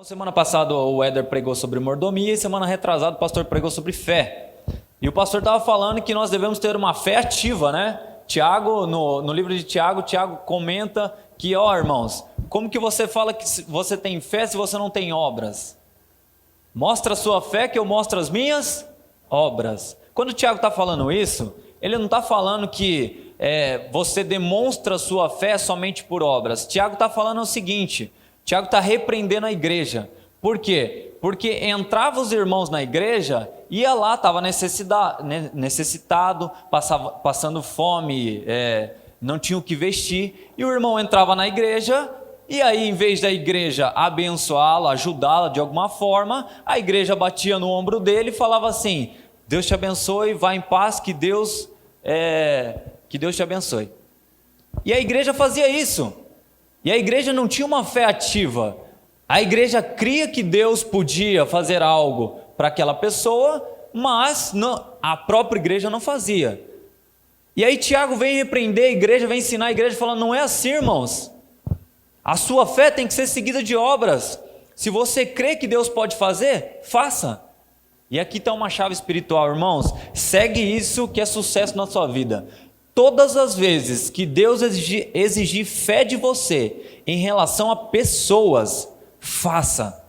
Semana passada o Éder pregou sobre mordomia e semana retrasada o pastor pregou sobre fé. E o pastor estava falando que nós devemos ter uma fé ativa, né? Tiago, no livro de Tiago, Tiago comenta que, irmãos, como que você fala que você tem fé se você não tem obras? Mostra a sua fé que eu mostro as minhas obras. Quando o Tiago está falando isso, ele não está falando que você demonstra a sua fé somente por obras. Tiago está falando o seguinte: Tiago está repreendendo a igreja. Por quê? Porque entrava os irmãos na igreja, ia lá, estava necessitado, passando fome, não tinha o que vestir, e o irmão entrava na igreja, e aí em vez da igreja abençoá-lo, ajudá-lo de alguma forma, a igreja batia no ombro dele e falava assim: Deus te abençoe, vá em paz, que Deus te abençoe. E a igreja fazia isso. E a igreja não tinha uma fé ativa. A igreja cria que Deus podia fazer algo para aquela pessoa, mas a própria igreja não fazia. E aí Tiago vem repreender a igreja, vem ensinar a igreja, falando: não é assim, irmãos. A sua fé tem que ser seguida de obras. Se você crê que Deus pode fazer, faça. E aqui está uma chave espiritual, irmãos. Segue isso que é sucesso na sua vida. Todas as vezes que Deus exigir fé de você em relação a pessoas, faça.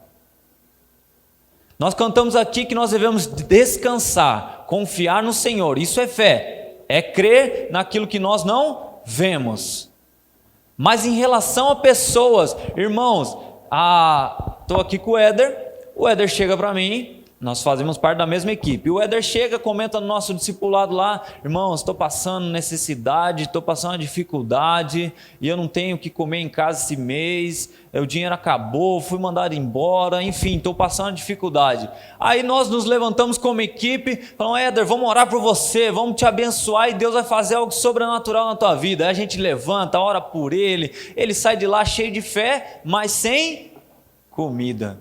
Nós cantamos aqui que nós devemos descansar, confiar no Senhor. Isso é fé, é crer naquilo que nós não vemos. Mas em relação a pessoas, irmãos, estou aqui com o Éder chega para mim. Nós fazemos parte da mesma equipe. O Éder chega, comenta no nosso discipulado lá: irmãos, estou passando necessidade, estou passando uma dificuldade, e eu não tenho o que comer em casa esse mês, o dinheiro acabou, fui mandado embora, enfim, estou passando uma dificuldade. Aí nós nos levantamos como equipe, falamos: Éder, vamos orar por você, vamos te abençoar e Deus vai fazer algo sobrenatural na tua vida. Aí a gente levanta, ora por ele sai de lá cheio de fé, mas sem comida.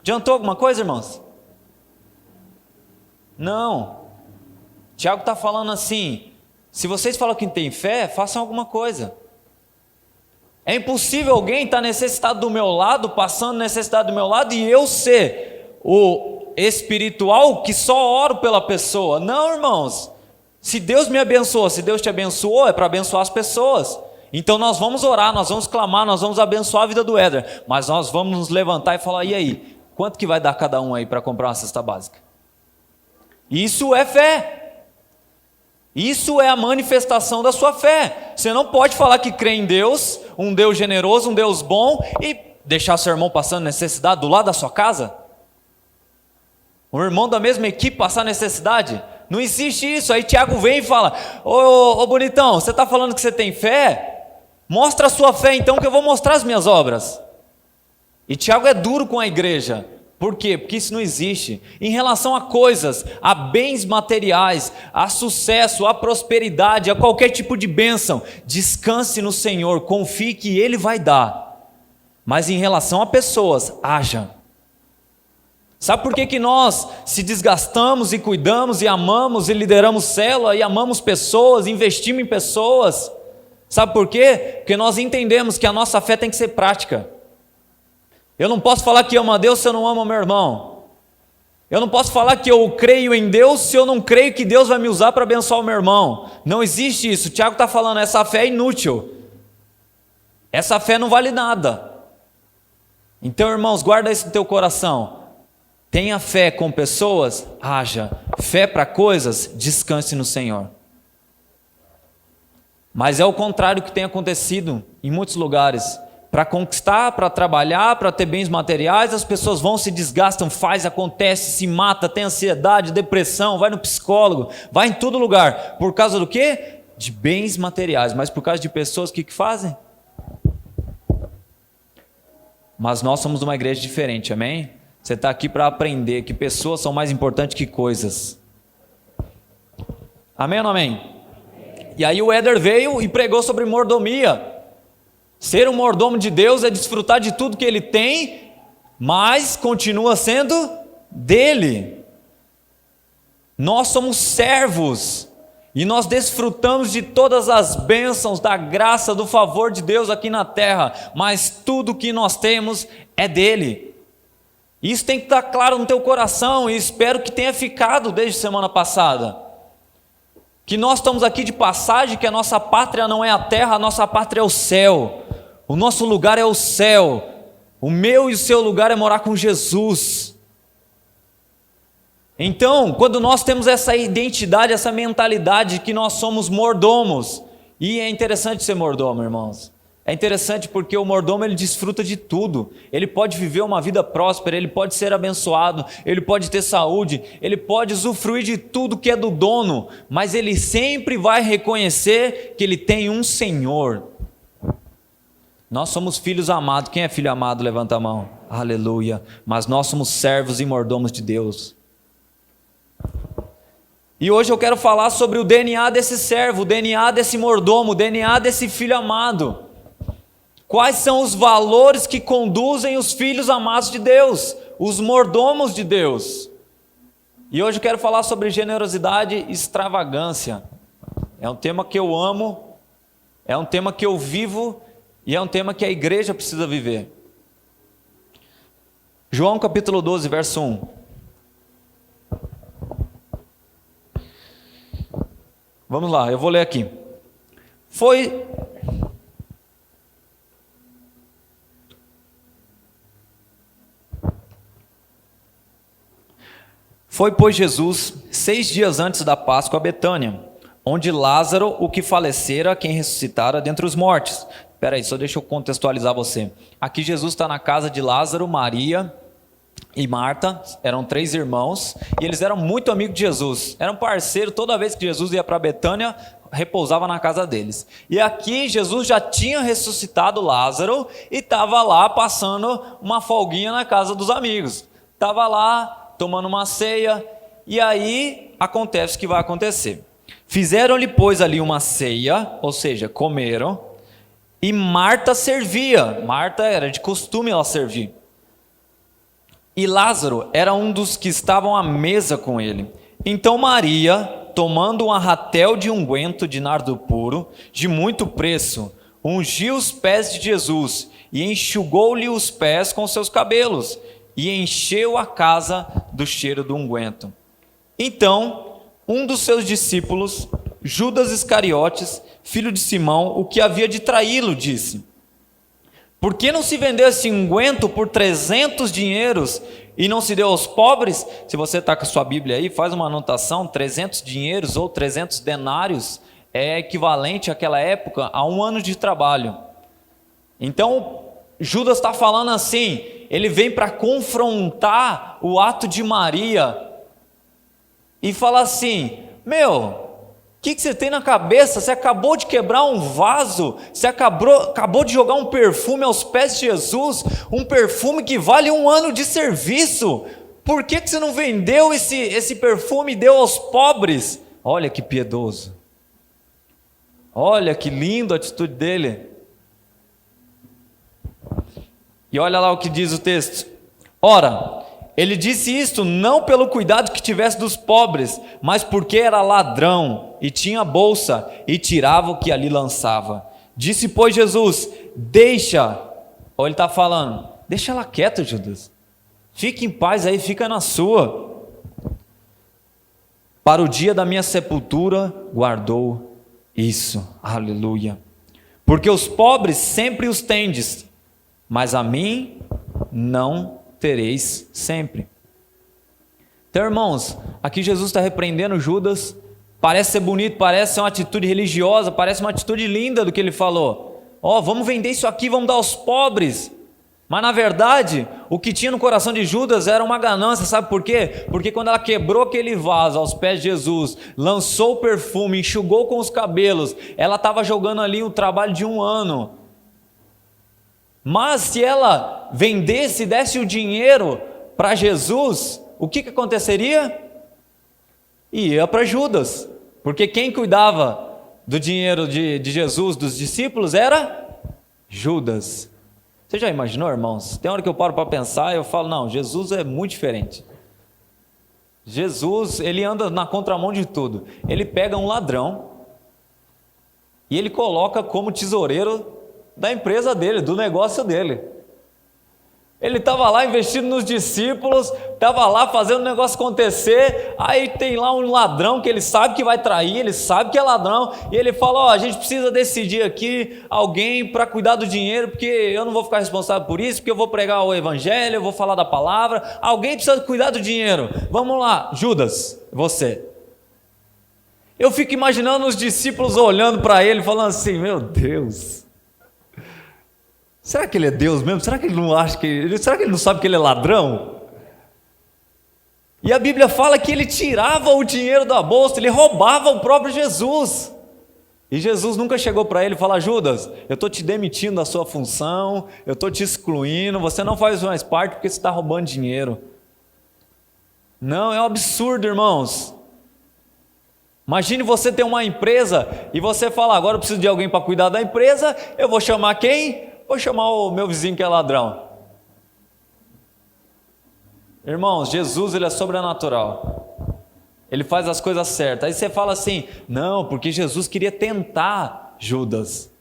Adiantou alguma coisa, irmãos? Não. Tiago está falando assim: se vocês falam que tem fé, façam alguma coisa. É impossível alguém estar necessitado do meu lado, passando necessidade do meu lado, e eu ser o espiritual que só oro pela pessoa. Não, irmãos. Se Deus me abençoou, se Deus te abençoou, é para abençoar as pessoas. Então nós vamos orar, nós vamos clamar, nós vamos abençoar a vida do Éder, mas nós vamos nos levantar e falar: e aí? Quanto que vai dar cada um aí para comprar uma cesta básica? Isso é fé. Isso é a manifestação da sua fé. Você não pode falar que crê em Deus, um Deus generoso, um Deus bom, e deixar seu irmão passando necessidade do lado da sua casa? Um irmão da mesma equipe passar necessidade? Não existe isso. Aí Tiago vem e fala: ô bonitão, você está falando que você tem fé? Mostra a sua fé então, que eu vou mostrar as minhas obras. E Tiago é duro com a igreja. Por quê? Porque isso não existe. Em relação a coisas, a bens materiais, a sucesso, a prosperidade, a qualquer tipo de bênção, descanse no Senhor, confie que Ele vai dar. Mas em relação a pessoas, haja. Sabe por que nós se desgastamos e cuidamos e amamos e lideramos célula e amamos pessoas, investimos em pessoas? Sabe por quê? Porque nós entendemos que a nossa fé tem que ser prática. Eu não posso falar que amo a Deus se eu não amo meu irmão. Eu não posso falar que eu creio em Deus se eu não creio que Deus vai me usar para abençoar o meu irmão. Não existe isso. O Tiago está falando: essa fé é inútil. Essa fé não vale nada. Então, irmãos, guarda isso no teu coração. Tenha fé com pessoas, haja. Fé para coisas, descanse no Senhor. Mas é o contrário que tem acontecido em muitos lugares. Para conquistar, para trabalhar, para ter bens materiais, as pessoas vão, se desgastam, acontece, se mata, tem ansiedade, depressão, vai no psicólogo, vai em todo lugar. Por causa do quê? De bens materiais. Mas por causa de pessoas, o que fazem? Mas nós somos uma igreja diferente, amém? Você está aqui para aprender que pessoas são mais importantes que coisas. Amém ou não amém? E aí o Éder veio e pregou sobre mordomia. Ser um mordomo de Deus é desfrutar de tudo que Ele tem, mas continua sendo dele. Nós somos servos e nós desfrutamos de todas as bênçãos, da graça, do favor de Deus aqui na terra, mas tudo que nós temos é dele. Isso tem que estar claro no teu coração, e espero que tenha ficado desde semana passada. Que nós estamos aqui de passagem, que a nossa pátria não é a terra, a nossa pátria é o céu. O nosso lugar é o céu. O meu e o seu lugar é morar com Jesus. Então, quando nós temos essa identidade, essa mentalidade de que nós somos mordomos, e é interessante ser mordomo, irmãos. É interessante porque o mordomo, ele desfruta de tudo. Ele pode viver uma vida próspera, ele pode ser abençoado, ele pode ter saúde, ele pode usufruir de tudo que é do dono, mas ele sempre vai reconhecer que ele tem um Senhor. Nós somos filhos amados. Quem é filho amado? Levanta a mão. Aleluia. Mas nós somos servos e mordomos de Deus. E hoje eu quero falar sobre o DNA desse servo, o DNA desse mordomo, o DNA desse filho amado. Quais são os valores que conduzem os filhos amados de Deus, os mordomos de Deus? E hoje eu quero falar sobre generosidade e extravagância. É um tema que eu amo, é um tema que eu vivo e é um tema que a igreja precisa viver. João capítulo 12, verso 1. Vamos lá, eu vou ler aqui. Foi, pois, Jesus 6 dias antes da Páscoa a Betânia, onde Lázaro, o que falecera, quem ressuscitara dentre os mortos. Espera aí, só deixa eu contextualizar você. Aqui Jesus está na casa de Lázaro, Maria e Marta, eram 3 irmãos, e eles eram muito amigos de Jesus, eram parceiros. Toda vez que Jesus ia para Betânia, repousava na casa deles. E aqui Jesus já tinha ressuscitado Lázaro e estava lá passando uma folguinha na casa dos amigos. Estava lá tomando uma ceia, e aí acontece o que vai acontecer. Fizeram-lhe, pois, ali uma ceia, ou seja, comeram, e Marta servia. Marta era de costume ela servir. E Lázaro era um dos que estavam à mesa com ele. Então Maria, tomando um arratel de unguento de nardo puro, de muito preço, ungiu os pés de Jesus e enxugou-lhe os pés com seus cabelos, e encheu a casa do cheiro do unguento. Então, um dos seus discípulos, Judas Iscariotes, filho de Simão, o que havia de traí-lo, disse: por que não se vendeu esse unguento por 300 dinheiros e não se deu aos pobres? Se você está com a sua Bíblia aí, faz uma anotação. 300 dinheiros ou 300 denários é equivalente àquela época a 1 ano de trabalho. Então, Judas está falando assim, ele vem para confrontar o ato de Maria e fala assim: meu, o que você tem na cabeça? Você acabou de quebrar um vaso, você acabou de jogar um perfume aos pés de Jesus, um perfume que vale 1 ano de serviço. Por que você não vendeu esse perfume e deu aos pobres? Olha que piedoso, olha que lindo a atitude dele. E olha lá o que diz o texto: ora, ele disse isto não pelo cuidado que tivesse dos pobres, mas porque era ladrão e tinha bolsa e tirava o que ali lançava. Disse, pois, Jesus: deixa, ou ele está falando, deixa ela quieta, Judas, fique em paz aí, fica na sua. Para o dia da minha sepultura guardou isso. Aleluia. Porque os pobres sempre os tendes, mas a mim não tereis sempre. Então, irmãos, aqui Jesus está repreendendo Judas. Parece ser bonito, parece ser uma atitude religiosa, parece uma atitude linda do que ele falou. Vamos vender isso aqui, vamos dar aos pobres. Mas na verdade, o que tinha no coração de Judas era uma ganância, sabe por quê? Porque quando ela quebrou aquele vaso aos pés de Jesus, lançou o perfume, enxugou com os cabelos, ela estava jogando ali o trabalho de 1 ano. Mas se ela vendesse e desse o dinheiro para Jesus, o que aconteceria? Ia para Judas, porque quem cuidava do dinheiro de Jesus, dos discípulos, era Judas. Você já imaginou, irmãos? Tem hora que eu paro para pensar e eu falo, não, Jesus é muito diferente. Jesus, ele anda na contramão de tudo. Ele pega um ladrão e ele coloca como tesoureiro da empresa dele, do negócio dele. Ele estava lá investindo nos discípulos, estava lá fazendo o negócio acontecer, aí tem lá um ladrão que ele sabe que vai trair, ele sabe que é ladrão, e ele fala, a gente precisa decidir aqui alguém para cuidar do dinheiro, porque eu não vou ficar responsável por isso, porque eu vou pregar o evangelho, eu vou falar da palavra, alguém precisa cuidar do dinheiro, vamos lá, Judas, você. Eu fico imaginando os discípulos olhando para ele, falando assim, meu Deus, será que ele é Deus mesmo? Será que ele não acha será que ele não sabe que ele é ladrão? E a Bíblia fala que ele tirava o dinheiro da bolsa, ele roubava o próprio Jesus. E Jesus nunca chegou para ele e falou, Judas, eu estou te demitindo da sua função, eu estou te excluindo, você não faz mais parte porque você está roubando dinheiro. Não, é um absurdo, irmãos. Imagine você ter uma empresa e você fala, agora eu preciso de alguém para cuidar da empresa, eu vou chamar quem? Vou chamar o meu vizinho que é ladrão. Irmãos, Jesus, ele é sobrenatural. Ele faz as coisas certas. Aí você fala assim, não, porque Jesus queria tentar Judas.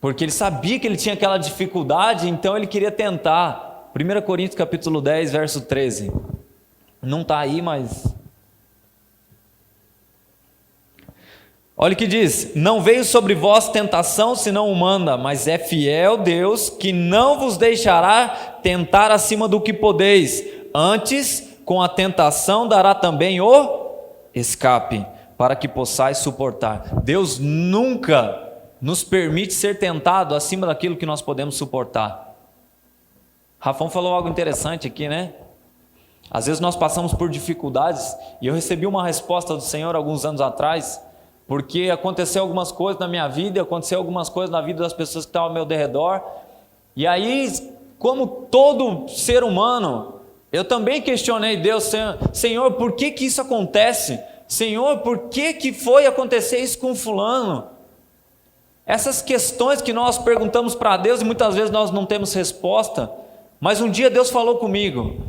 Porque ele sabia que ele tinha aquela dificuldade, então ele queria tentar. 1 Coríntios capítulo 10, verso 13. Não está aí, mas... Olha o que diz, não veio sobre vós tentação senão humana, mas é fiel Deus que não vos deixará tentar acima do que podeis, antes com a tentação dará também o escape, para que possais suportar. Deus nunca nos permite ser tentado acima daquilo que nós podemos suportar. Rafão falou algo interessante aqui, né? Às vezes nós passamos por dificuldades, e eu recebi uma resposta do Senhor alguns anos atrás, porque aconteceu algumas coisas na minha vida, aconteceu algumas coisas na vida das pessoas que estavam ao meu redor, e aí, como todo ser humano, eu também questionei Deus, Senhor, por que isso acontece? Senhor, por que foi acontecer isso com fulano? Essas questões que nós perguntamos para Deus e muitas vezes nós não temos resposta, mas um dia Deus falou comigo,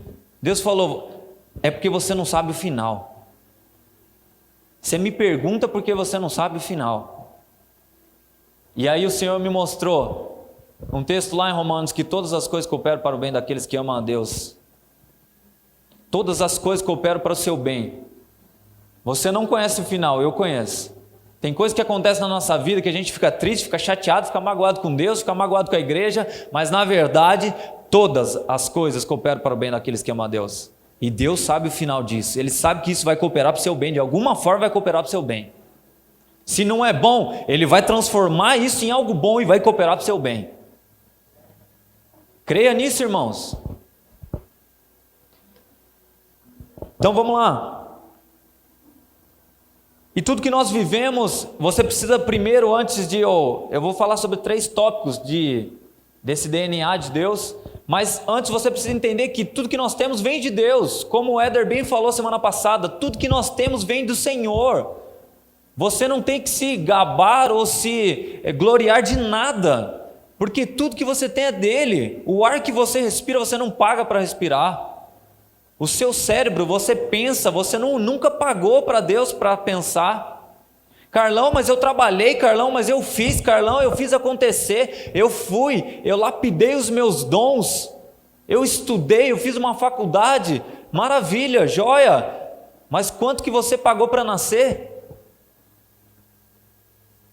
Deus falou, é porque você não sabe o final. Você me pergunta porque você não sabe o final. E aí o Senhor me mostrou um texto lá em Romanos, que todas as coisas cooperam para o bem daqueles que amam a Deus. Todas as coisas cooperam para o seu bem. Você não conhece o final, eu conheço. Tem coisas que acontecem na nossa vida que a gente fica triste, fica chateado, fica magoado com Deus, fica magoado com a igreja, mas na verdade, todas as coisas cooperam para o bem daqueles que amam a Deus. E Deus sabe o final disso, Ele sabe que isso vai cooperar para o seu bem, de alguma forma vai cooperar para o seu bem. Se não é bom, Ele vai transformar isso em algo bom e vai cooperar para o seu bem. Creia nisso, irmãos. Então vamos lá. E tudo que nós vivemos, você precisa primeiro, antes de eu vou falar sobre 3 tópicos desse DNA de Deus, mas antes você precisa entender que tudo que nós temos vem de Deus, como o Éder bem falou semana passada, tudo que nós temos vem do Senhor. Você não tem que se gabar ou se gloriar de nada, porque tudo que você tem é dele. O ar que você respira, você não paga para respirar. O seu cérebro, você pensa, você nunca pagou para Deus para pensar. Carlão, mas eu trabalhei, Carlão, mas eu fiz, Carlão, eu fiz acontecer, eu lapidei os meus dons, eu estudei, eu fiz uma faculdade, maravilha, joia, mas quanto que você pagou para nascer?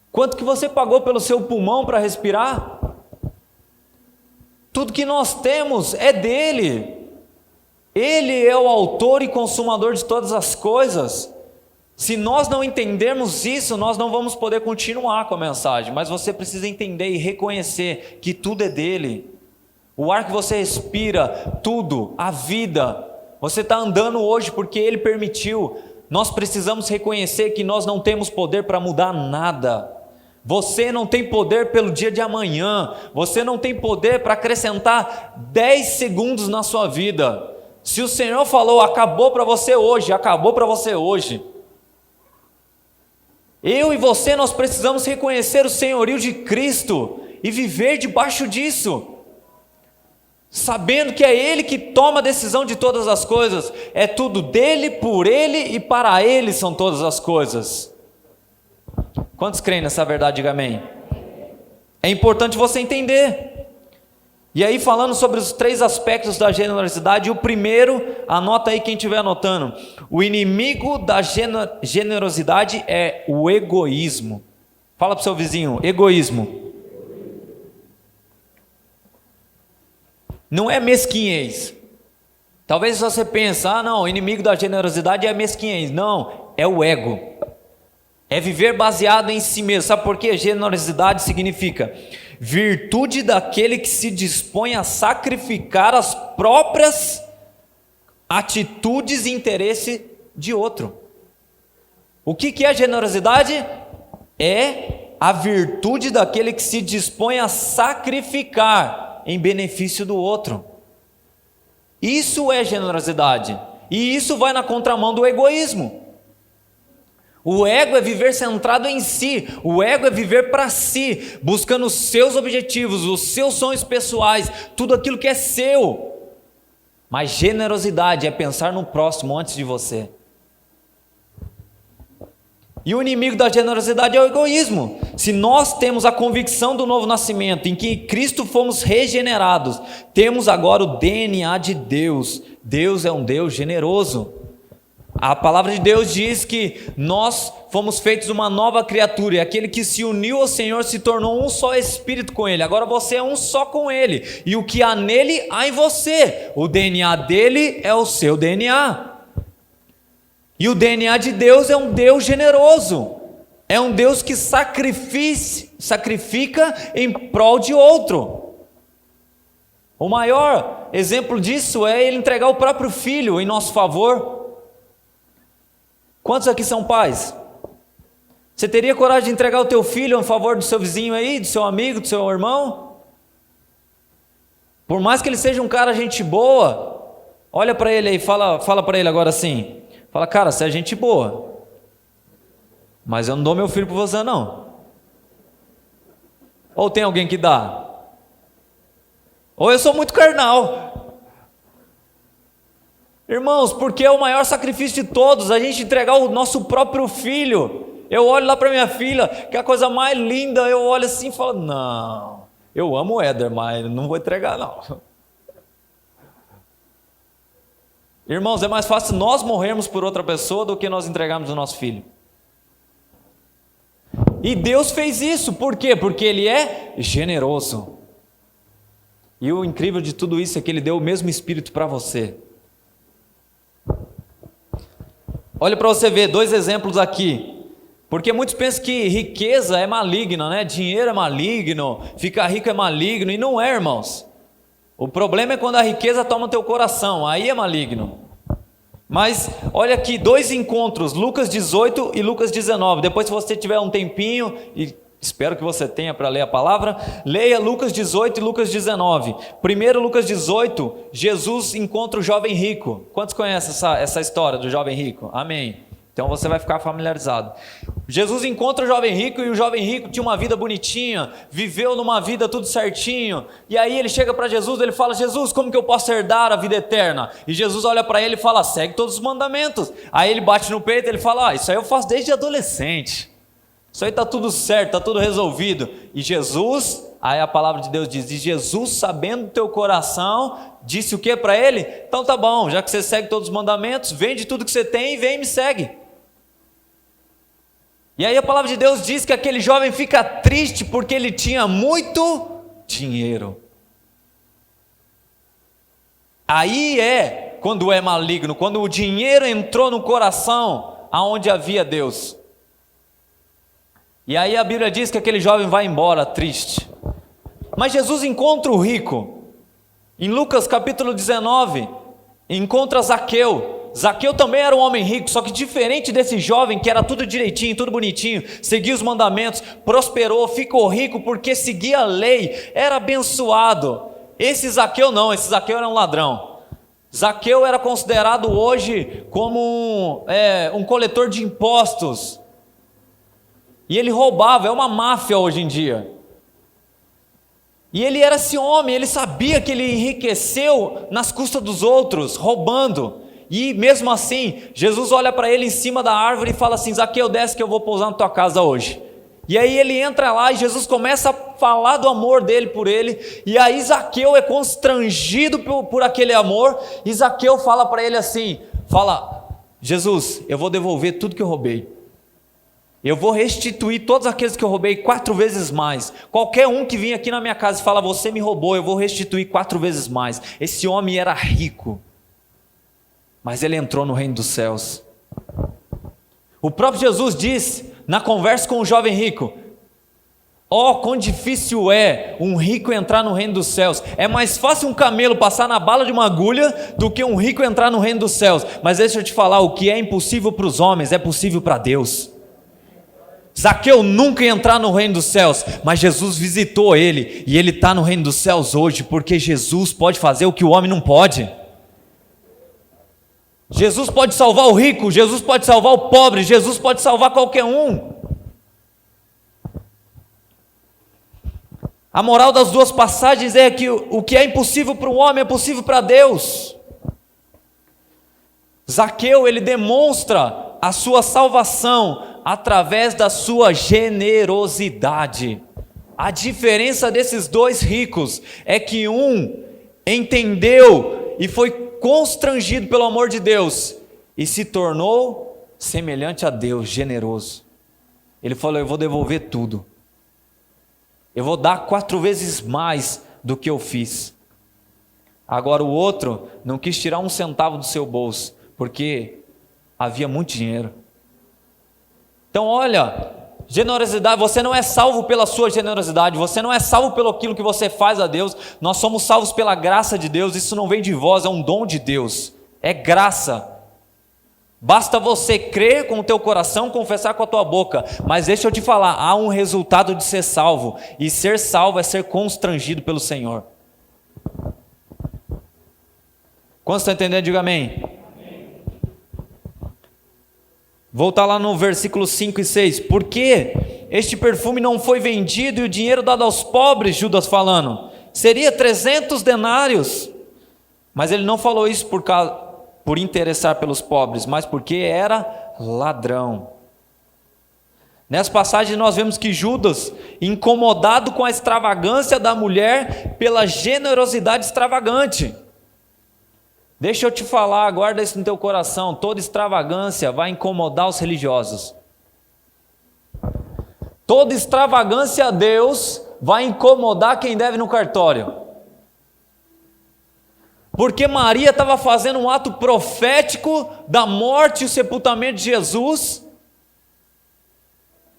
Quanto que você pagou pelo seu pulmão para respirar? Tudo que nós temos é dele, ele é o autor e consumador de todas as coisas. Se nós não entendermos isso, nós não vamos poder continuar com a mensagem, mas você precisa entender e reconhecer que tudo é dele. O ar que você respira, tudo, a vida, você está andando hoje porque ele permitiu. Nós precisamos reconhecer que nós não temos poder para mudar nada. Você não tem poder pelo dia de amanhã, você não tem poder para acrescentar 10 segundos na sua vida. Se o Senhor falou, acabou para você hoje, acabou para você hoje. Eu e você, nós precisamos reconhecer o senhorio de Cristo e viver debaixo disso, sabendo que é Ele que toma a decisão de todas as coisas, é tudo dele, por Ele e para Ele são todas as coisas. Quantos creem nessa verdade? Diga amém. É importante você entender. E aí, falando sobre os 3 aspectos da generosidade, o primeiro, anota aí quem estiver anotando, o inimigo da generosidade é o egoísmo. Fala para o seu vizinho, egoísmo. Não é mesquinhez. Talvez você pense, não, o inimigo da generosidade é a mesquinhez. Não, é o ego. É viver baseado em si mesmo. Sabe por quê? Generosidade significa virtude daquele que se dispõe a sacrificar as próprias atitudes e interesse de outro. O que é generosidade? É a virtude daquele que se dispõe a sacrificar em benefício do outro. Isso é generosidade. E isso vai na contramão do egoísmo. O ego é viver centrado em si, o ego é viver para si, buscando os seus objetivos, os seus sonhos pessoais, tudo aquilo que é seu. Mas generosidade é pensar no próximo antes de você. E o inimigo da generosidade é o egoísmo. Se nós temos a convicção do novo nascimento, em que Cristo fomos regenerados, temos agora o DNA de Deus. Deus é um Deus generoso. A palavra de Deus diz que nós fomos feitos uma nova criatura, e aquele que se uniu ao Senhor se tornou um só espírito com Ele. Agora você é um só com Ele, e o que há nele há em você. O DNA dele é o seu DNA. E o DNA de Deus é um Deus generoso, é um Deus que sacrifica em prol de outro. O maior exemplo disso é Ele entregar o próprio Filho em nosso favor. Quantos aqui são pais? Você teria coragem de entregar o teu filho em favor do seu vizinho aí, do seu amigo, do seu irmão? Por mais que ele seja um cara gente boa, olha para ele aí, fala para ele agora assim, fala, cara, você é gente boa, mas eu não dou meu filho para você não. Ou tem alguém que dá? Ou eu sou muito carnal. Irmãos, porque é o maior sacrifício de todos, a gente entregar o nosso próprio filho. Eu olho lá para minha filha, que é a coisa mais linda, eu olho assim e falo, não, eu amo o Éder, mas não vou entregar não. Irmãos, é mais fácil nós morrermos por outra pessoa do que nós entregarmos o nosso filho. E Deus fez isso, por quê? Porque Ele é generoso. E o incrível de tudo isso é que Ele deu o mesmo Espírito para você. Olha para você ver 2 exemplos aqui, porque muitos pensam que riqueza é maligna, né? Dinheiro é maligno, ficar rico é maligno, e não é, irmãos. O problema é quando a riqueza toma teu coração, aí é maligno. Mas olha aqui, 2 encontros, Lucas 18 e Lucas 19, depois se você tiver um tempinho, e espero que você tenha para ler a palavra, leia Lucas 18 e Lucas 19. Primeiro Lucas 18, Jesus encontra o jovem rico. Quantos conhecem essa história do jovem rico? Amém. Então você vai ficar familiarizado. Jesus encontra o jovem rico, e o jovem rico tinha uma vida bonitinha, viveu numa vida tudo certinho, e aí ele chega para Jesus, ele fala, Jesus, como que eu posso herdar a vida eterna? E Jesus olha para ele e fala, segue todos os mandamentos. Aí ele bate no peito, ele fala, isso aí eu faço desde adolescente. Isso aí está tudo certo, está tudo resolvido. E Jesus, aí a palavra de Deus diz, e Jesus, sabendo do teu coração, disse o que para ele? Então tá bom, já que você segue todos os mandamentos, vende tudo que você tem e vem e me segue. E aí a palavra de Deus diz que aquele jovem fica triste porque ele tinha muito dinheiro. Aí é quando é maligno, quando o dinheiro entrou no coração aonde havia Deus. E aí a Bíblia diz que aquele jovem vai embora triste. Mas Jesus encontra o rico. Em Lucas capítulo 19, encontra Zaqueu. Zaqueu também era um homem rico, só que diferente desse jovem que era tudo direitinho, tudo bonitinho, seguia os mandamentos, prosperou, ficou rico porque seguia a lei, era abençoado. Esse Zaqueu não, esse Zaqueu era um ladrão. Zaqueu era considerado hoje como um coletor de impostos. E ele roubava, é uma máfia hoje em dia. E ele era esse homem, ele sabia que ele enriqueceu nas custas dos outros, roubando. E mesmo assim, Jesus olha para ele em cima da árvore e fala assim, Zaqueu, desce que eu vou pousar na tua casa hoje. E aí ele entra lá e Jesus começa a falar do amor dele por ele, e aí Zaqueu é constrangido por aquele amor, e Zaqueu fala para ele assim, fala, Jesus, eu vou devolver tudo que eu roubei, eu vou restituir todos aqueles que eu roubei 4 vezes mais, qualquer um que vinha aqui na minha casa e fala, você me roubou, eu vou restituir 4 vezes mais. Esse homem era rico, mas ele entrou no reino dos céus. O próprio Jesus diz, na conversa com o jovem rico, quão difícil é um rico entrar no reino dos céus. É mais fácil um camelo passar na bala de uma agulha do que um rico entrar no reino dos céus. Mas deixa eu te falar, o que é impossível para os homens é possível para Deus. Zaqueu nunca ia entrar no reino dos céus, mas Jesus visitou ele, e ele está no reino dos céus hoje, porque Jesus pode fazer o que o homem não pode. Jesus pode salvar o rico, Jesus pode salvar o pobre, Jesus pode salvar qualquer um. A moral das duas passagens é que o que é impossível para o homem é possível para Deus. Zaqueu, ele demonstra a sua salvação através da sua generosidade. A diferença desses dois ricos é que um entendeu e foi constrangido pelo amor de Deus e se tornou semelhante a Deus, generoso. Ele falou, eu vou devolver tudo, eu vou dar 4 vezes mais do que eu fiz. Agora o outro não quis tirar 1 centavo do seu bolso, porque havia muito dinheiro. Então olha, generosidade, você não é salvo pela sua generosidade, você não é salvo pelo aquilo que você faz a Deus, nós somos salvos pela graça de Deus, isso não vem de vós, é um dom de Deus, é graça. Basta você crer com o teu coração, confessar com a tua boca, mas deixa eu te falar, há um resultado de ser salvo, e ser salvo é ser constrangido pelo Senhor. Quantos estão entendendo? Diga amém. Voltar lá no versículo 5 e 6, por que este perfume não foi vendido e o dinheiro dado aos pobres, Judas falando, seria 300 denários, mas ele não falou isso por interessar pelos pobres, mas porque era ladrão. Nessa passagem nós vemos que Judas, incomodado com a extravagância da mulher, pela generosidade extravagante. Deixa eu te falar, guarda isso no teu coração, toda extravagância vai incomodar os religiosos. Toda extravagância a Deus vai incomodar quem deve no cartório. Porque Maria estava fazendo um ato profético da morte e o sepultamento de Jesus,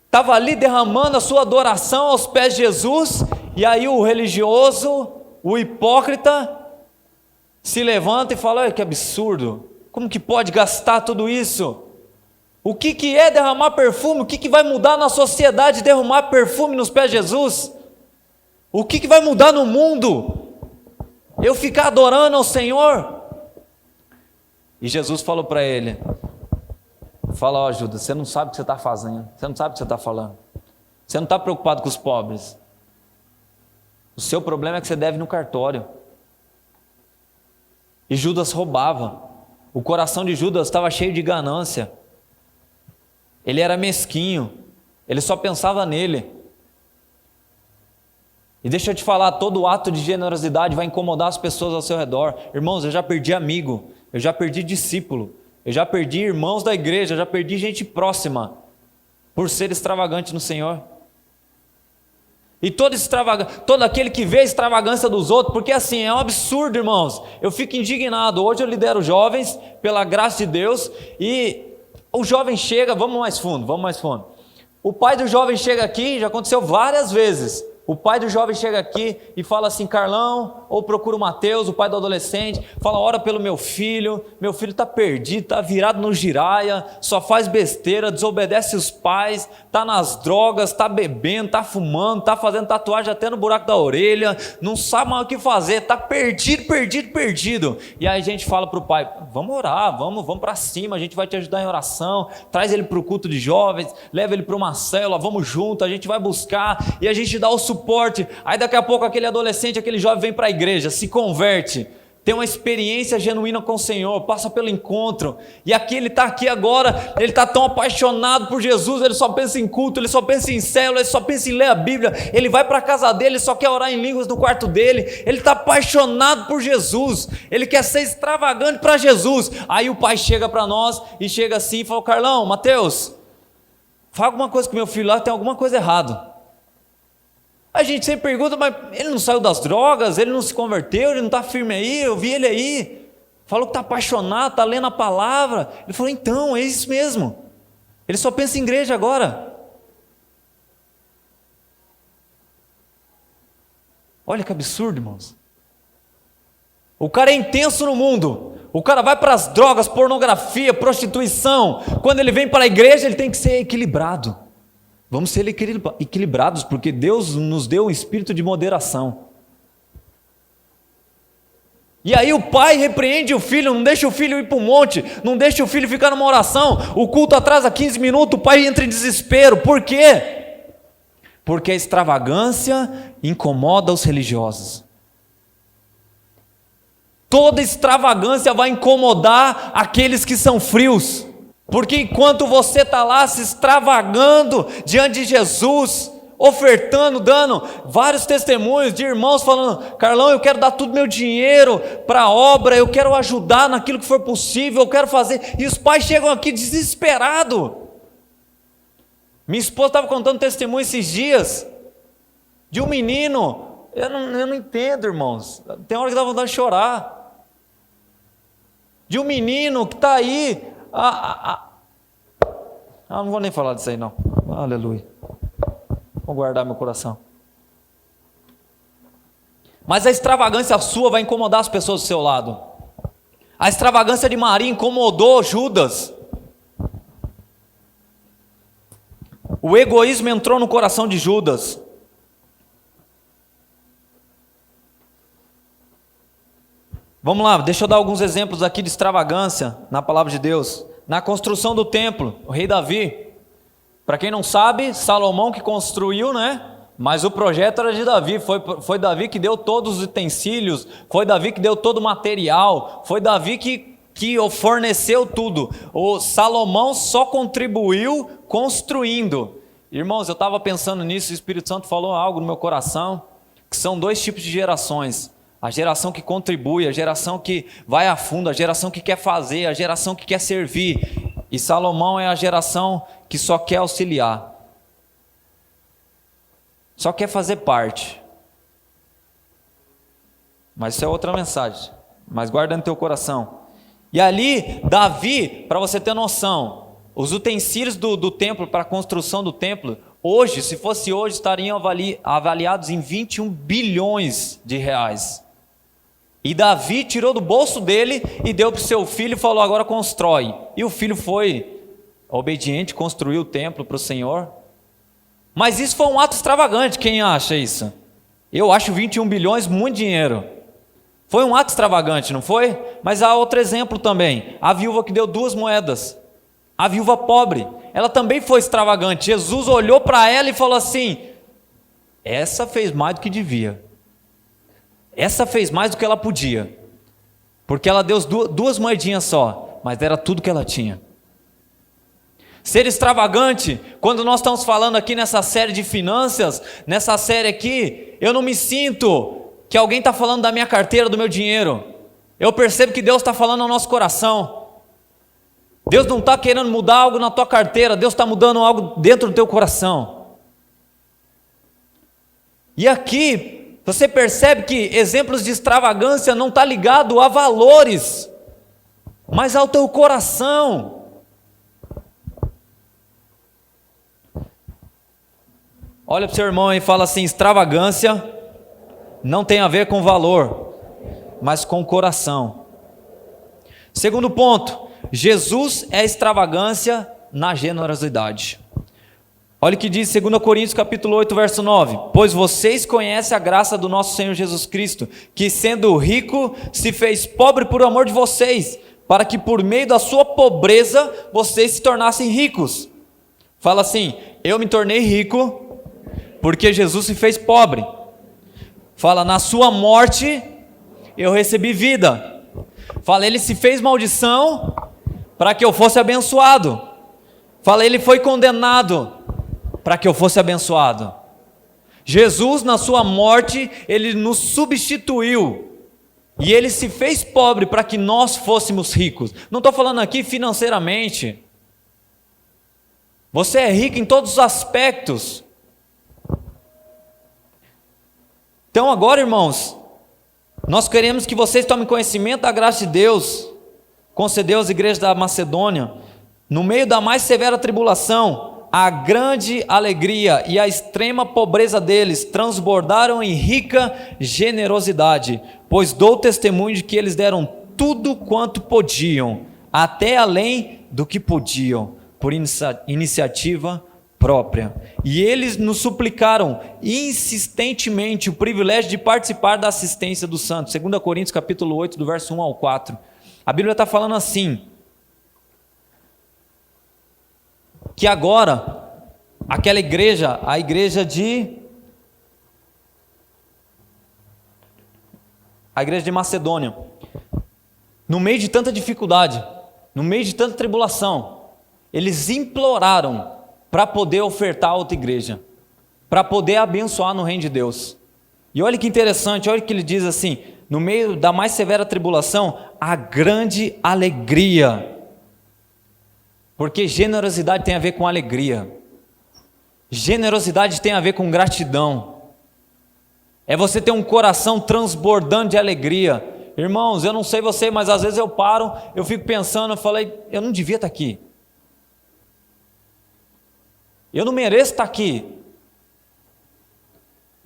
estava ali derramando a sua adoração aos pés de Jesus, e aí o religioso, o hipócrita, se levanta e fala, olha que absurdo, como que pode gastar tudo isso? O que é derramar perfume? O que vai mudar na sociedade derramar perfume nos pés de Jesus? O que vai mudar no mundo? Eu ficar adorando ao Senhor? E Jesus falou para ele, fala, Judas, você não sabe o que você está fazendo, você não sabe o que você está falando, você não está preocupado com os pobres, o seu problema é que você deve no cartório. E Judas roubava, o coração de Judas estava cheio de ganância, ele era mesquinho, ele só pensava nele. E deixa eu te falar, todo ato de generosidade vai incomodar as pessoas ao seu redor. Irmãos, eu já perdi amigo, eu já perdi discípulo, eu já perdi irmãos da igreja, eu já perdi gente próxima, por ser extravagante no Senhor. E todo aquele que vê a extravagância dos outros, porque assim, é um absurdo, irmãos, eu fico indignado. Hoje eu lidero jovens, pela graça de Deus, e o jovem chega, vamos mais fundo, o pai do jovem chega aqui, já aconteceu várias vezes, o pai do jovem chega aqui e fala assim, Carlão, ou procura o Mateus, o pai do adolescente, fala, ora pelo meu filho está perdido, está virado no giraia, só faz besteira, desobedece os pais, está nas drogas, está bebendo, está fumando, está fazendo tatuagem até no buraco da orelha, não sabe mais o que fazer, está perdido. E aí a gente fala para o pai, vamos orar, vamos para cima, a gente vai te ajudar em oração, traz ele para o culto de jovens, leva ele para uma célula, vamos junto, a gente vai buscar, e a gente dá o suporte. Aí daqui a pouco aquele adolescente, aquele jovem vem para a igreja, se converte, tem uma experiência genuína com o Senhor, passa pelo encontro, e aqui ele está aqui agora, ele está tão apaixonado por Jesus, ele só pensa em culto, ele só pensa em célula, ele só pensa em ler a Bíblia, ele vai para a casa dele, ele só quer orar em línguas no quarto dele, ele está apaixonado por Jesus, ele quer ser extravagante para Jesus. Aí o pai chega para nós, e chega assim e fala: Carlão, Mateus, fala alguma coisa com meu filho lá, tem alguma coisa errada. A gente sempre pergunta: mas ele não saiu das drogas, ele não se converteu, ele não está firme aí, eu vi ele aí, falou que está apaixonado, está lendo a palavra. Ele falou: então, é isso mesmo, ele só pensa em igreja agora. Olha que absurdo, irmãos. O cara é intenso no mundo, o cara vai para as drogas, pornografia, prostituição. Quando ele vem para a igreja, ele tem que ser equilibrado. Vamos ser equilibrados, porque Deus nos deu um espírito de moderação. E aí o pai repreende o filho, não deixa o filho ir para o monte, não deixa o filho ficar numa oração, o culto atrasa 15 minutos, o pai entra em desespero. Por quê? Porque a extravagância incomoda os religiosos. Toda extravagância vai incomodar aqueles que são frios. Porque enquanto você está lá se extravagando diante de Jesus, ofertando, dando vários testemunhos de irmãos falando: Carlão, eu quero dar todo meu dinheiro para a obra, eu quero ajudar naquilo que for possível, eu quero fazer. E os pais chegam aqui desesperados. Minha esposa estava contando testemunho esses dias de um menino, eu não entendo, irmãos, tem hora que dá vontade de chorar, de um menino que está aí, não vou nem falar disso aí não, aleluia, vou guardar meu coração. Mas a extravagância sua vai incomodar as pessoas do seu lado. A extravagância de Maria incomodou Judas. O egoísmo entrou no coração de Judas. Vamos lá, deixa eu dar alguns exemplos aqui de extravagância na palavra de Deus. Na construção do templo, o rei Davi, para quem não sabe, Salomão que construiu, né? Mas o projeto era de Davi, foi Davi que deu todos os utensílios, foi Davi que deu todo o material, foi Davi que forneceu tudo. O Salomão só contribuiu construindo. Irmãos, eu estava pensando nisso, o Espírito Santo falou algo no meu coração, que são dois tipos de gerações. A geração que contribui, a geração que vai a fundo, a geração que quer fazer, a geração que quer servir. E Salomão é a geração que só quer auxiliar, só quer fazer parte. Mas isso é outra mensagem, mas guarda no teu coração. E ali, Davi, para você ter noção, os utensílios do templo, para a construção do templo, hoje, se fosse hoje, estariam avaliados em 21 bilhões de reais. E Davi tirou do bolso dele e deu para o seu filho e falou: agora constrói. E o filho foi obediente, construiu o templo para o Senhor. Mas isso foi um ato extravagante, quem acha isso? Eu acho 21 bilhões muito dinheiro. Foi um ato extravagante, não foi? Mas há outro exemplo também, a viúva que deu 2 moedas, a viúva pobre, ela também foi extravagante. Jesus olhou para ela e falou assim: essa fez mais do que devia, essa fez mais do que ela podia, porque ela deu 2 moedinhas só, mas era tudo que ela tinha. Ser extravagante, quando nós estamos falando aqui nessa série de finanças, nessa série aqui, eu não me sinto que alguém está falando da minha carteira, do meu dinheiro. Eu percebo que Deus está falando ao nosso coração. Deus não está querendo mudar algo na tua carteira, Deus está mudando algo dentro do teu coração. E aqui, você percebe que exemplos de extravagância não está ligado a valores, mas ao teu coração. Olha para o seu irmão e fala assim: extravagância não tem a ver com valor, mas com o coração. Segundo ponto, Jesus é extravagância na generosidade. Olha o que diz 2 Coríntios capítulo 8, verso 9: pois vocês conhecem a graça do nosso Senhor Jesus Cristo, que sendo rico, se fez pobre por amor de vocês, para que por meio da sua pobreza, vocês se tornassem ricos. Fala assim: eu me tornei rico porque Jesus se fez pobre. Fala: na sua morte, eu recebi vida. Fala, ele se fez maldição para que eu fosse abençoado. Fala, ele foi condenado para que eu fosse abençoado. Jesus, na sua morte, ele nos substituiu. E ele se fez pobre para que nós fôssemos ricos. Não estou falando aqui financeiramente. Você é rico em todos os aspectos. Então agora, irmãos, nós queremos que vocês tomem conhecimento da graça de Deus. Concedeu às igrejas da Macedônia, no meio da mais severa tribulação, a grande alegria e a extrema pobreza deles transbordaram em rica generosidade, pois dou testemunho de que eles deram tudo quanto podiam, até além do que podiam, por iniciativa própria. E eles nos suplicaram insistentemente o privilégio de participar da assistência dos santos. 2 Coríntios capítulo 8, do verso 1 ao 4. A Bíblia está falando assim, que agora, aquela igreja, a igreja de Macedônia, no meio de tanta dificuldade, no meio de tanta tribulação, eles imploraram para poder ofertar a outra igreja, para poder abençoar no reino de Deus. E olha que interessante, olha que ele diz assim, no meio da mais severa tribulação, a grande alegria. Porque generosidade tem a ver com alegria. Generosidade tem a ver com gratidão. É você ter um coração transbordando de alegria. Irmãos, eu não sei você, mas às vezes eu paro, eu fico pensando, eu falei, eu não devia estar aqui. Eu não mereço estar aqui.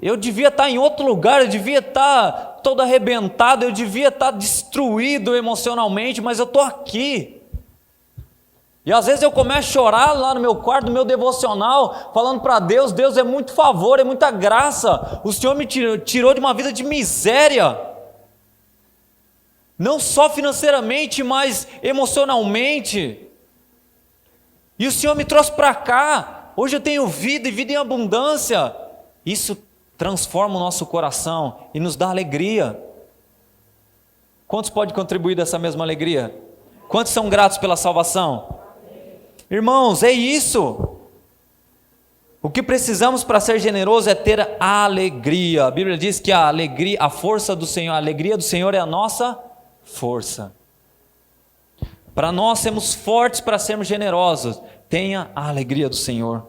Eu devia estar em outro lugar, eu devia estar todo arrebentado, eu devia estar destruído emocionalmente, mas eu estou aqui. E às vezes eu começo a chorar lá no meu quarto, no meu devocional, falando para Deus, Deus é muito favor, é muita graça, o Senhor me tirou de uma vida de miséria, não só financeiramente, mas emocionalmente, e o Senhor me trouxe para cá, hoje eu tenho vida e vida em abundância. Isso transforma o nosso coração e nos dá alegria. Quantos podem contribuir dessa mesma alegria? Quantos são gratos pela salvação? Irmãos, é isso. O que precisamos para ser generoso é ter alegria. A Bíblia diz que a alegria, a força do Senhor, a alegria do Senhor é a nossa força. Para nós sermos fortes, para sermos generosos, tenha a alegria do Senhor.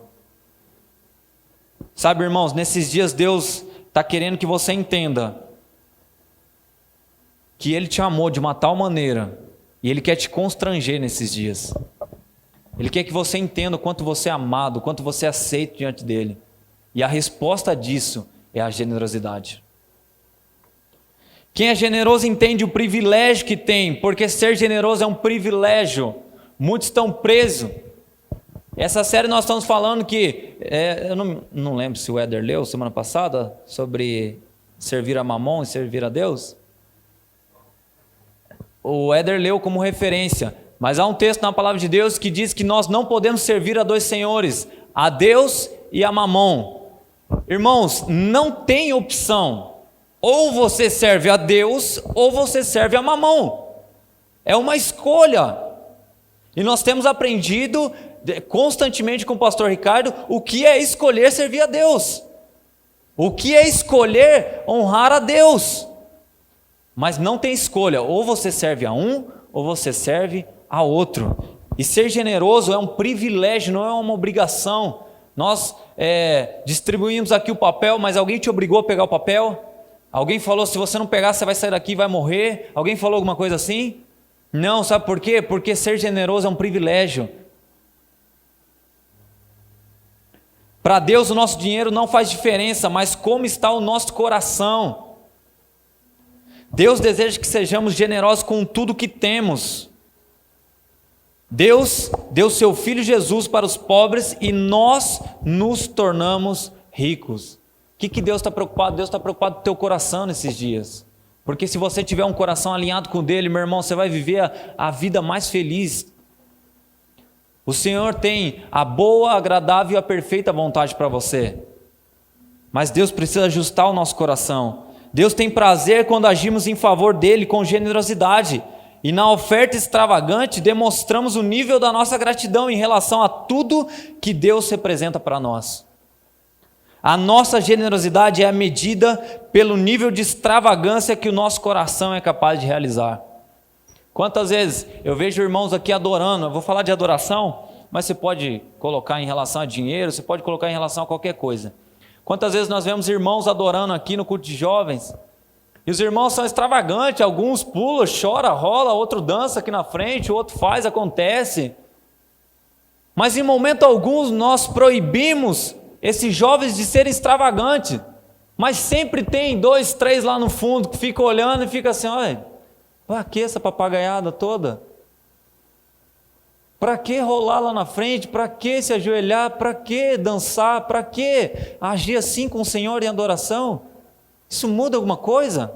Sabe, irmãos, nesses dias Deus está querendo que você entenda que Ele te amou de uma tal maneira e Ele quer te constranger nesses dias. Ele quer que você entenda o quanto você é amado, o quanto você é aceito diante dEle. E a resposta disso é a generosidade. Quem é generoso entende o privilégio que tem, porque ser generoso é um privilégio. Muitos estão presos. Essa série nós estamos falando que, eu não lembro se o Éder leu semana passada, sobre servir a Mamon e servir a Deus. O Éder leu como referência. Mas há um texto na palavra de Deus que diz que nós não podemos servir a dois senhores, a Deus e a Mamon. Irmãos, não tem opção. Ou você serve a Deus, ou você serve a Mamon. É uma escolha. E nós temos aprendido constantemente com o pastor Ricardo o que é escolher servir a Deus. O que é escolher honrar a Deus. Mas não tem escolha. Ou você serve a um, ou você serve a outro. E ser generoso é um privilégio, não é uma obrigação. Nós distribuímos aqui o papel, mas alguém te obrigou a pegar o papel? Alguém falou, se você não pegar, você vai sair daqui e vai morrer? Alguém falou alguma coisa assim? Não, sabe por quê? Porque ser generoso é um privilégio. Para Deus o nosso dinheiro não faz diferença, mas como está o nosso coração? Deus deseja que sejamos generosos com tudo que temos. Deus deu seu Filho Jesus para os pobres e nós nos tornamos ricos. O que Deus está preocupado? Deus está preocupado com o teu coração nesses dias. Porque se você tiver um coração alinhado com o dele, meu irmão, você vai viver a vida mais feliz. O Senhor tem a boa, agradável e a perfeita vontade para você. Mas Deus precisa ajustar o nosso coração. Deus tem prazer quando agimos em favor dele com generosidade. E na oferta extravagante demonstramos o nível da nossa gratidão em relação a tudo que Deus representa para nós. A nossa generosidade é medida pelo nível de extravagância que o nosso coração é capaz de realizar. Quantas vezes eu vejo irmãos aqui adorando, eu vou falar de adoração, mas você pode colocar em relação a dinheiro, você pode colocar em relação a qualquer coisa. Quantas vezes nós vemos irmãos adorando aqui no culto de jovens, e os irmãos são extravagantes, alguns pulam, choram, rola, outro dança aqui na frente, o outro faz, acontece. Mas em momento algum nós proibimos esses jovens de serem extravagantes, mas sempre tem 2, 3 lá no fundo que ficam olhando e fica assim, olha, para que essa papagaiada toda? Para que rolar lá na frente? Para que se ajoelhar? Para que dançar? Para que agir assim com o Senhor em adoração? Isso muda alguma coisa?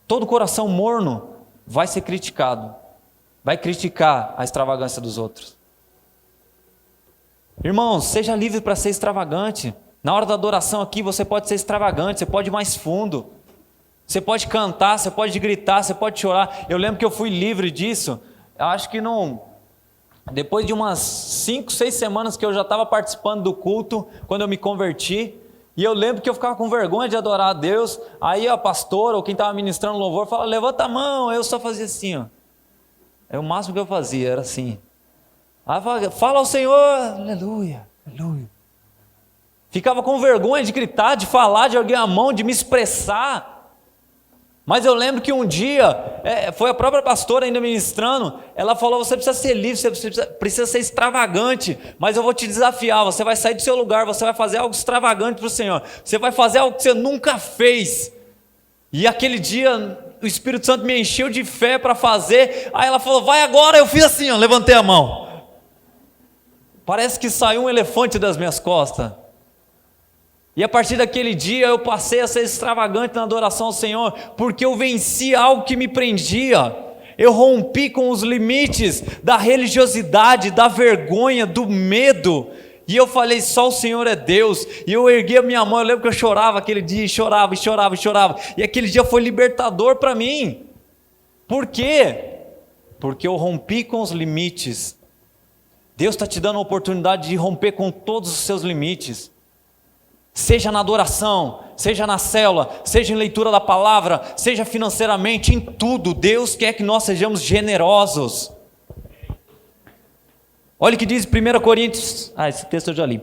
Todo coração morno vai ser criticado, vai criticar a extravagância dos outros. Irmãos, seja livre para ser extravagante. Na hora da adoração aqui você pode ser extravagante, você pode ir mais fundo. Você pode cantar, você pode gritar, você pode chorar. Eu lembro que eu fui livre disso. Eu acho que não... Depois de umas 5, 6 semanas que eu já estava participando do culto, quando eu me converti, e eu lembro que eu ficava com vergonha de adorar a Deus. Aí a pastora ou quem estava ministrando louvor fala, levanta a mão. Aí eu só fazia assim, ó. É o máximo que eu fazia, era assim. Fala ao Senhor, aleluia, aleluia. Ficava com vergonha de gritar, de falar, de erguer a mão, de me expressar. Mas eu lembro que um dia, foi a própria pastora ainda ministrando, ela falou, você precisa ser livre, você precisa ser extravagante, mas eu vou te desafiar, você vai sair do seu lugar, você vai fazer algo extravagante para o Senhor, você vai fazer algo que você nunca fez. E aquele dia, o Espírito Santo me encheu de fé para fazer, aí ela falou, vai agora, eu fiz assim, ó, levantei a mão. Parece que saiu um elefante das minhas costas. E a partir daquele dia eu passei a ser extravagante na adoração ao Senhor, porque eu venci algo que me prendia. Eu rompi com os limites da religiosidade, da vergonha, do medo. E eu falei, só o Senhor é Deus. E eu ergui a minha mão, eu lembro que eu chorava aquele dia, chorava. E aquele dia foi libertador para mim. Por quê? Porque eu rompi com os limites. Deus está te dando a oportunidade de romper com todos os seus limites. Seja na adoração, seja na célula, seja em leitura da palavra, seja financeiramente, em tudo, Deus quer que nós sejamos generosos. Olha o que diz 1 Coríntios, esse texto eu já li.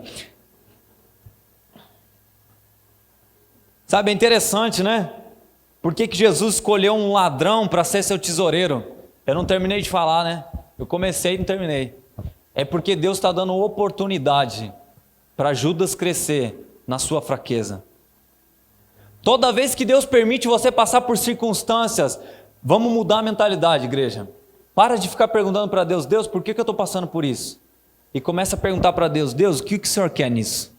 Sabe, é interessante, né? Por que Jesus escolheu um ladrão para ser seu tesoureiro? Eu não terminei de falar, né? Eu comecei e não terminei. É porque Deus está dando oportunidade para Judas crescer na sua fraqueza. Toda vez que Deus permite você passar por circunstâncias, vamos mudar a mentalidade, igreja. Para de ficar perguntando para Deus, Deus, por que eu estou passando por isso? E começa a perguntar para Deus, Deus, o que o Senhor quer nisso?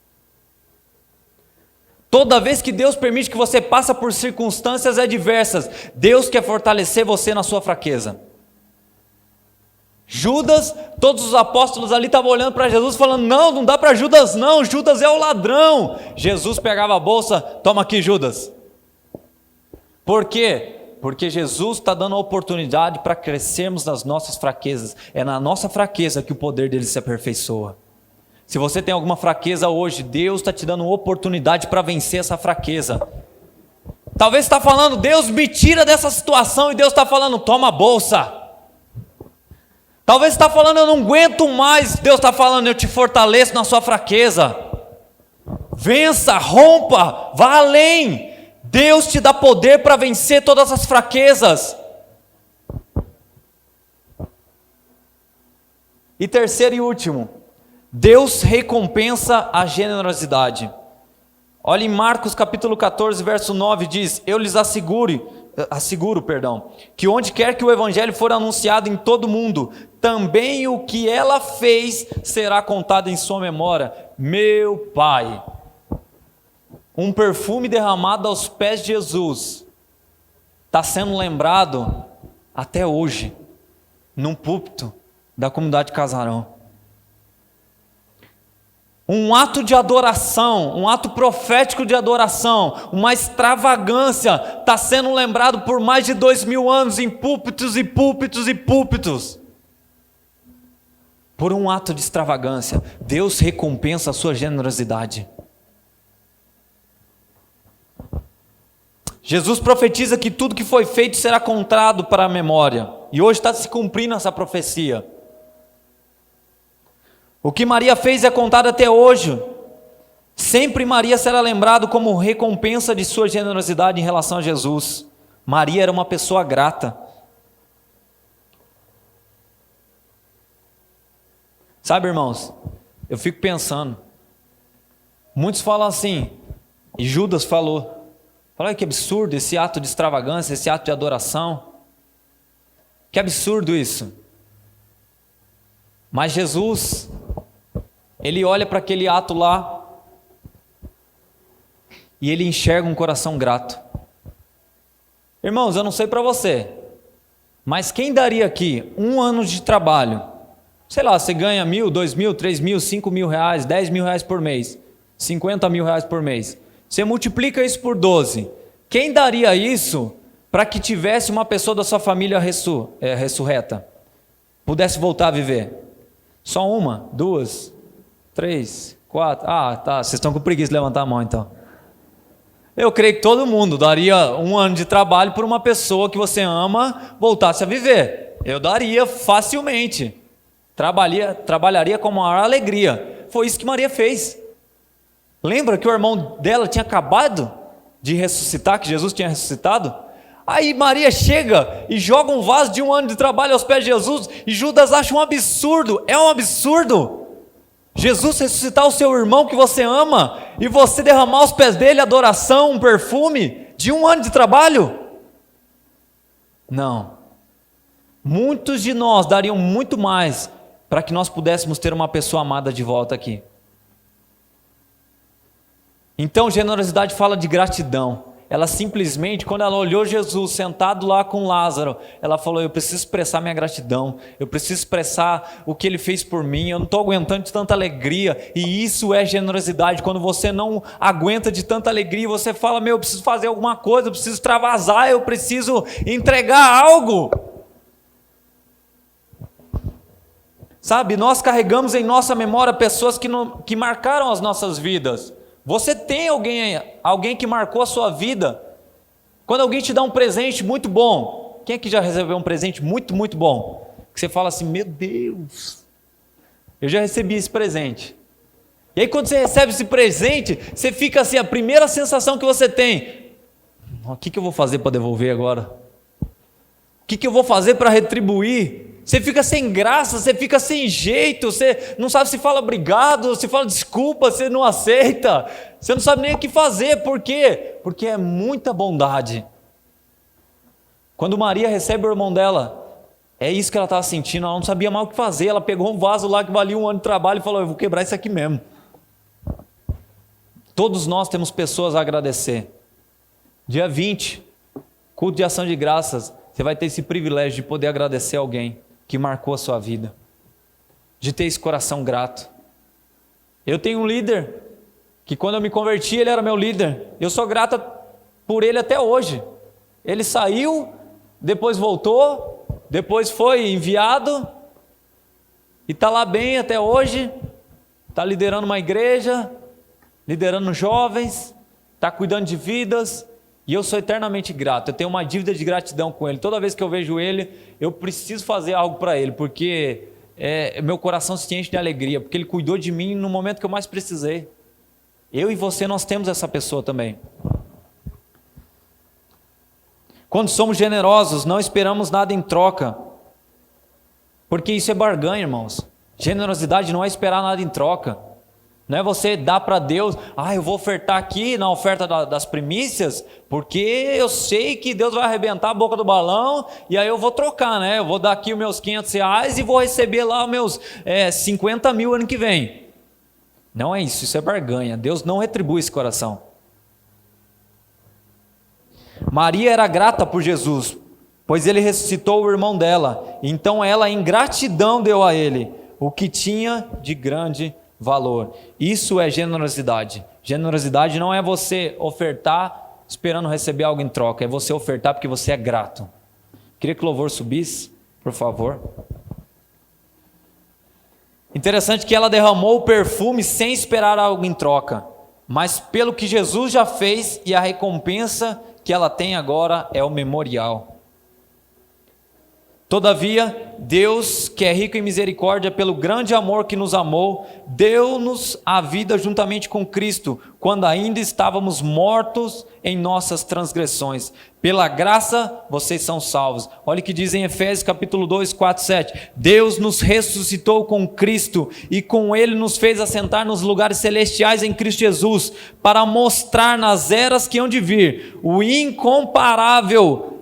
Toda vez que Deus permite que você passe por circunstâncias adversas, Deus quer fortalecer você na sua fraqueza. Judas, todos os apóstolos ali estavam olhando para Jesus falando, não dá para Judas não, Judas é o ladrão. Jesus pegava a bolsa, toma aqui Judas. Por quê? Porque Jesus está dando a oportunidade para crescermos nas nossas fraquezas. É na nossa fraqueza que o poder dele se aperfeiçoa. Se você tem alguma fraqueza hoje, Deus está te dando oportunidade para vencer essa fraqueza. Talvez você está falando, Deus me tira dessa situação, e Deus está falando, toma a bolsa. Talvez você está falando, eu não aguento mais. Deus está falando, eu te fortaleço na sua fraqueza. Vença, rompa, vá além. Deus te dá poder para vencer todas as fraquezas. E terceiro e último, Deus recompensa a generosidade. Olha em Marcos capítulo 14, verso 9, diz, eu lhes asseguro, que onde quer que o evangelho for anunciado em todo o mundo, também o que ela fez será contado em sua memória. Meu Pai, um perfume derramado aos pés de Jesus está sendo lembrado até hoje, num púlpito da comunidade Casarão. um ato de adoração, um ato profético de adoração, uma extravagância, está sendo lembrado por mais de 2000 anos em púlpitos e púlpitos e púlpitos. Por um ato de extravagância, Deus recompensa a sua generosidade. Jesus profetiza que tudo que foi feito será contado para a memória. E hoje está se cumprindo essa profecia. O que Maria fez é contado até hoje. Sempre Maria será lembrado como recompensa de sua generosidade em relação a Jesus. Maria era uma pessoa grata. Sabe, irmãos, eu fico pensando. Muitos falam assim, e Judas falou. Olha que absurdo esse ato de extravagância, esse ato de adoração. Que absurdo isso. Mas Jesus, Ele olha para aquele ato lá e Ele enxerga um coração grato. Irmãos, eu não sei para você, mas quem daria aqui 1 ano de trabalho? Sei lá, você ganha 1.000, 2.000, 3.000, 5.000 reais, 10.000 reais por mês, 50.000 reais por mês. Você multiplica isso por 12. Quem daria isso para que tivesse uma pessoa da sua família ressurreta? Pudesse voltar a viver? Só 1, 2, 3, 4. Ah, tá. Vocês estão com preguiça de levantar a mão então. Eu creio que todo mundo daria 1 ano de trabalho por uma pessoa que você ama voltasse a viver. Eu daria facilmente. Trabalharia com maior alegria. Foi isso que Maria fez. Lembra que o irmão dela tinha acabado de ressuscitar, que Jesus tinha ressuscitado? Aí Maria chega e joga um vaso de 1 ano de trabalho aos pés de Jesus, e Judas acha um absurdo. É um absurdo Jesus ressuscitar o seu irmão que você ama, e você derramar aos pés dele adoração, um perfume, de 1 ano de trabalho? Não. Muitos de nós dariam muito mais para que nós pudéssemos ter uma pessoa amada de volta aqui. Então, generosidade fala de gratidão. Ela simplesmente, quando ela olhou Jesus sentado lá com Lázaro, ela falou: eu preciso expressar minha gratidão, eu preciso expressar o que ele fez por mim, eu não estou aguentando de tanta alegria. E isso é generosidade. Quando você não aguenta de tanta alegria, você fala: eu preciso fazer alguma coisa, eu preciso extravasar, eu preciso entregar algo. Sabe, nós carregamos em nossa memória pessoas que marcaram as nossas vidas. Você tem alguém que marcou a sua vida? Quando alguém te dá um presente muito bom, quem aqui já recebeu um presente muito, muito bom? Que você fala assim: meu Deus, eu já recebi esse presente. E aí quando você recebe esse presente, você fica assim, a primeira sensação que você tem: o que eu vou fazer para devolver agora? O que eu vou fazer para retribuir? Você fica sem graça, você fica sem jeito, você não sabe se fala obrigado, se fala desculpa, você não aceita, você não sabe nem o que fazer. Por quê? Porque é muita bondade. Quando Maria recebe o irmão dela, é isso que ela estava sentindo, ela não sabia mais o que fazer, ela pegou um vaso lá que valia 1 ano de trabalho e falou: eu vou quebrar isso aqui mesmo. Todos nós temos pessoas a agradecer. Dia 20, culto de ação de graças, você vai ter esse privilégio de poder agradecer alguém que marcou a sua vida, de ter esse coração grato. Eu tenho um líder, que quando eu me converti, ele era meu líder, eu sou grata por ele até hoje. Ele saiu, depois voltou, depois foi enviado, e está lá bem até hoje, está liderando uma igreja, liderando jovens, está cuidando de vidas, e eu sou eternamente grato. Eu tenho uma dívida de gratidão com ele. Toda vez que eu vejo ele, eu preciso fazer algo para ele, porque meu coração se enche de alegria, porque ele cuidou de mim no momento que eu mais precisei. Eu e você, nós temos essa pessoa também. Quando somos generosos, não esperamos nada em troca, porque isso é barganha, irmãos. Generosidade não é esperar nada em troca. Não é você dar para Deus: eu vou ofertar aqui na oferta das primícias, porque eu sei que Deus vai arrebentar a boca do balão, e aí eu vou trocar, né? Eu vou dar aqui os meus 500 reais e vou receber lá os meus 50 mil ano que vem. Não é isso, isso é barganha. Deus não retribui esse coração. Maria era grata por Jesus, pois ele ressuscitou o irmão dela. Então ela, em gratidão, deu a ele o que tinha de grande valor. Isso é generosidade. Generosidade não é você ofertar esperando receber algo em troca, é você ofertar porque você é grato. Queria que o louvor subisse, por favor. Interessante que ela derramou o perfume sem esperar algo em troca, mas pelo que Jesus já fez, e a recompensa que ela tem agora é o memorial. Todavia, Deus, que é rico em misericórdia, pelo grande amor que nos amou, deu-nos a vida juntamente com Cristo, quando ainda estávamos mortos em nossas transgressões. Pela graça, vocês são salvos. Olha o que diz em Efésios capítulo 2, 4, 7. Deus nos ressuscitou com Cristo e com Ele nos fez assentar nos lugares celestiais em Cristo Jesus, para mostrar nas eras que hão de vir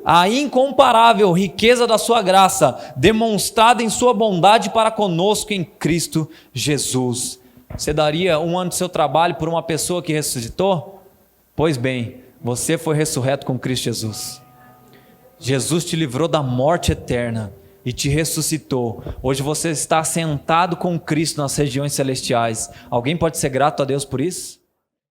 a incomparável riqueza da sua graça, demonstrada em sua bondade para conosco em Cristo Jesus. Você daria um ano do seu trabalho por uma pessoa que ressuscitou? Pois bem, você foi ressurreto com Cristo Jesus. Jesus te livrou da morte eterna e te ressuscitou. Hoje você está sentado com Cristo nas regiões celestiais. Alguém pode ser grato a Deus por isso?